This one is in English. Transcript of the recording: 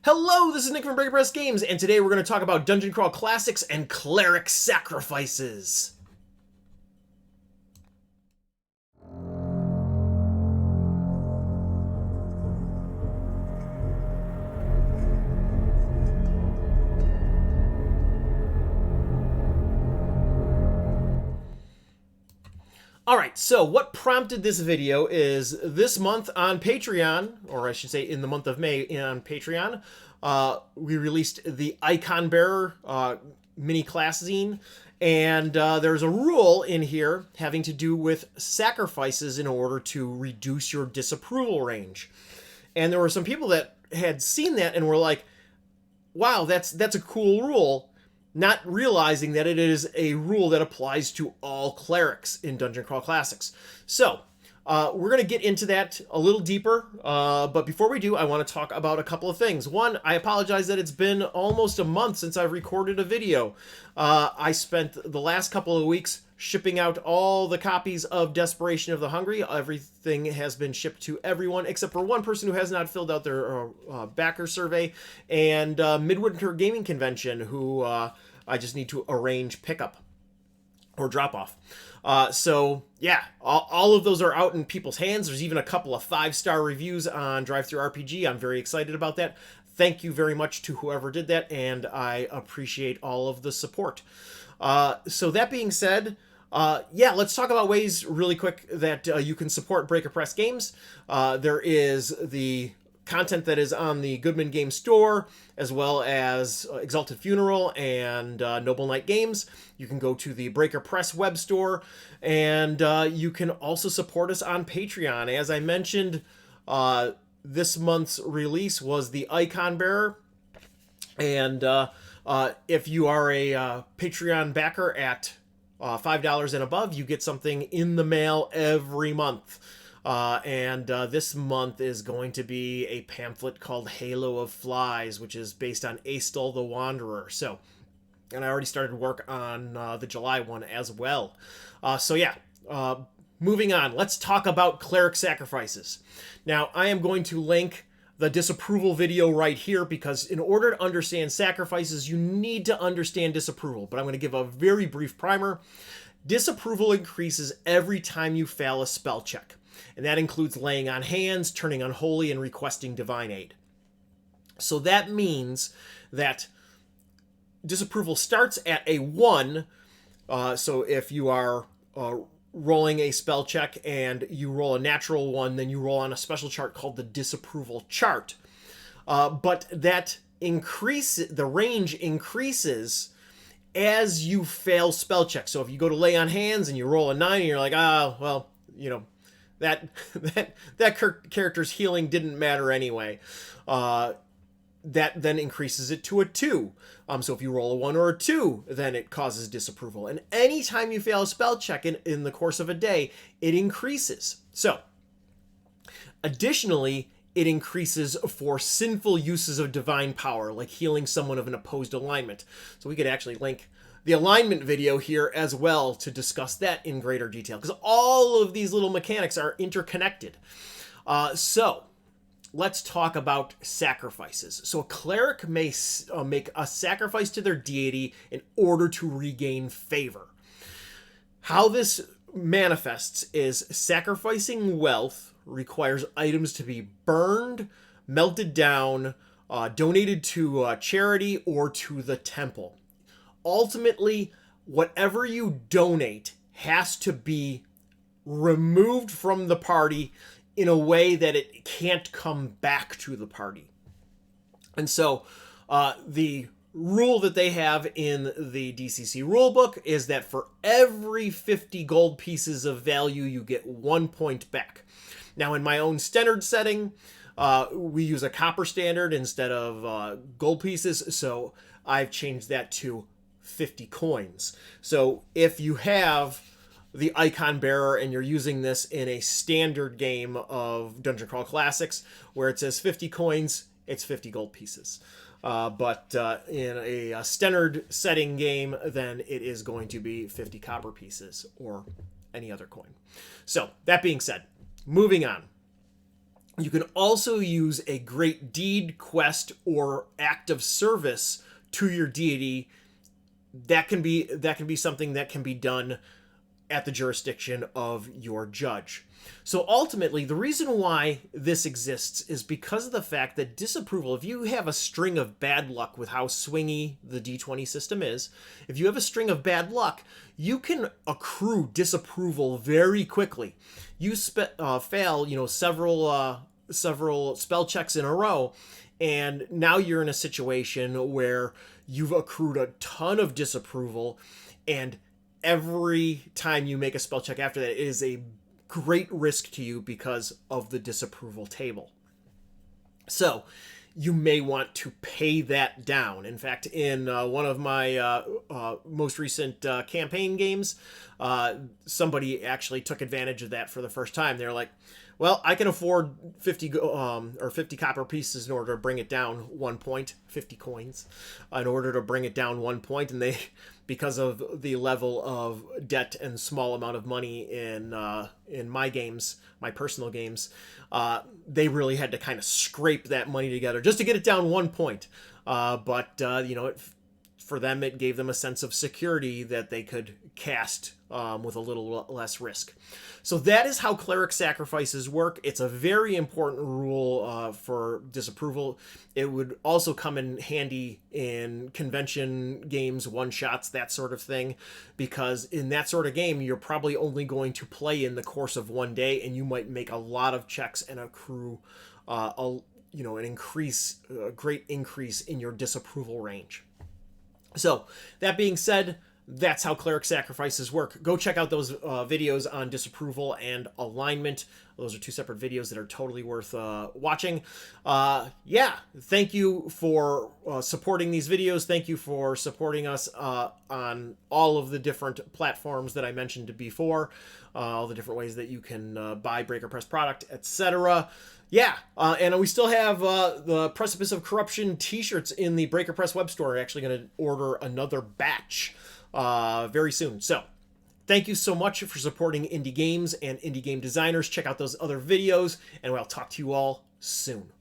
Hello, this is Nick from Breaker Press Games, and today we're going to talk about Dungeon Crawl Classics and Cleric Sacrifices. Alright, so what prompted this video is this month on Patreon, or I should say in the month of May on Patreon, we released the Icon Bearer mini class zine, and there's a rule in here having to do with sacrifices in order to reduce your disapproval range. And there were some people that had seen that and were like, wow, that's a cool rule, not realizing that it is a rule that applies to all clerics in Dungeon Crawl Classics. So, we're going to get into that a little deeper, but before we do, I want to talk about a couple of things. One, I apologize that it's been almost a month since I've recorded a video. I spent the last couple of weeks shipping out all the copies of Desperation of the Hungry. Everything has been shipped to everyone except for one person who has not filled out their backer survey, and Midwinter Gaming Convention, who I just need to arrange pickup or drop off. So yeah, all of those are out in people's hands. There's even a couple of 5-star reviews on DriveThruRPG. I'm very excited about that. Thank you very much to whoever did that, and I appreciate all of the support. So that being said, yeah, let's talk about ways really quick that you can support Breaker Press Games. There is the content that is on the Goodman Game Store, as well as Exalted Funeral and Noble Knight Games. You can go to the Breaker Press web store, and you can also support us on Patreon. As I mentioned, this month's release was the Icon Bearer, and if you are a Patreon backer at $5 and above, you get something in the mail every month. And this month is going to be a pamphlet called Halo of Flies, which is based on Aestel the Wanderer. So, and I already started work on the July one as well. So yeah, moving on, let's talk about Cleric Sacrifices. Now, I am going to link the disapproval video right here, because in order to understand sacrifices, you need to understand disapproval. But I'm going to give a very brief primer. Disapproval increases every time you fail a spell check, and that includes laying on hands, turning unholy, and requesting divine aid. So that means that disapproval starts at a 1. So if you are rolling a spell check and you roll a natural 1, then you roll on a special chart called the disapproval chart. But that the range increases as you fail spell checks. So if you go to lay on hands and you roll a 9 and you're like, well, you know, that character's healing didn't matter anyway. That then increases it to a 2. So if you roll a 1 or a 2, then it causes disapproval. And anytime you fail a spell check in the course of a day, it increases. So, additionally, it increases for sinful uses of divine power, like healing someone of an opposed alignment. So we could actually link the alignment video here as well to discuss that in greater detail, because all of these little mechanics are interconnected. So let's talk about sacrifices. So a cleric may make a sacrifice to their deity in order to regain favor. How this manifests is sacrificing wealth requires items to be burned, melted down, donated to charity, or to the temple. Ultimately, whatever you donate has to be removed from the party in a way that it can't come back to the party. And so the rule that they have in the DCC rulebook is that for every 50 gold pieces of value, you get 1 point back. Now, in my own standard setting, we use a copper standard instead of gold pieces, so I've changed that to 50 coins. So if you have the Icon Bearer and you're using this in a standard game of Dungeon Crawl Classics where it says 50 coins, it's 50 gold pieces. But in a standard setting game, then it is going to be 50 copper pieces or any other coin. So that being said, moving on. You can also use a great deed, quest, or act of service to your deity. That can be something that can be done at the jurisdiction of your judge. So ultimately, the reason why this exists is because of the fact that disapproval, if you have a string of bad luck with how swingy the D20 system is, if you have a string of bad luck, you can accrue disapproval very quickly. You fail, several spell checks in a row, and now you're in a situation where you've accrued a ton of disapproval, and every time you make a spell check after that, it is a great risk to you because of the disapproval table. So you may want to pay that down. In fact, in one of my most recent campaign games, somebody actually took advantage of that for the first time. They're like, well, I can afford 50 copper pieces in order to bring it down 1 point, 50 coins, in order to bring it down 1 point, and they, because of the level of debt and small amount of money in my games, my personal games, they really had to kind of scrape that money together just to get it down 1 point. For them, it gave them a sense of security that they could cast with a little less risk. So that is how cleric sacrifices work. It's a very important rule for disapproval. It would also come in handy in convention games, one-shots, that sort of thing, because in that sort of game, you're probably only going to play in the course of one day, and you might make a lot of checks and accrue a great increase in your disapproval range. So, that being said, that's how cleric sacrifices work. Go check out those videos on disapproval and alignment. Those are two separate videos that are totally worth watching. Thank you for supporting these videos. Thank you for supporting us on all of the different platforms that I mentioned before, all the different ways that you can buy Breaker Press product, etc. And we still have the Precipice of Corruption t-shirts in the Breaker Press web store. We're actually going to order another batch very soon. So thank you so much for supporting indie games and indie game designers. Check out those other videos, and I'll talk to you all soon.